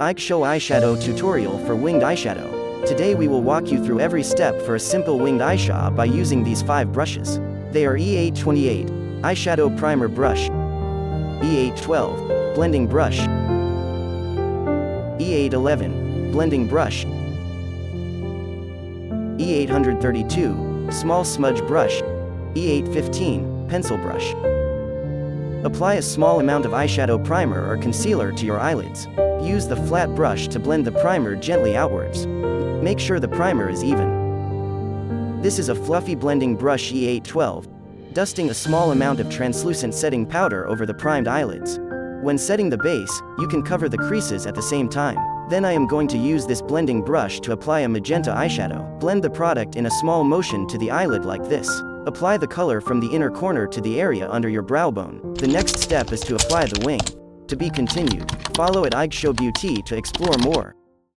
EIGSHOW eyeshadow tutorial for winged eyeshadow. Today we will walk you through every step for a simple winged eyeshadow by using these 5 brushes. They are E828, eyeshadow primer brush, E812, blending brush, E811, blending brush, E832, small smudge brush, E815, pencil brush. Apply a small amount of eyeshadow primer or concealer to your eyelids. Use the flat brush to blend the primer gently outwards. Make sure the primer is even. This is a fluffy blending brush E812, dusting a small amount of translucent setting powder over the primed eyelids. When setting the base, you can cover the creases at the same time. Then I am going to use this blending brush to apply a magenta eyeshadow. Blend the product in a small motion to the eyelid like this. Apply the color from the inner corner to the area under your brow bone. The next step is to apply the wing. To be continued. Follow at EIGSHOW Beauty to explore more.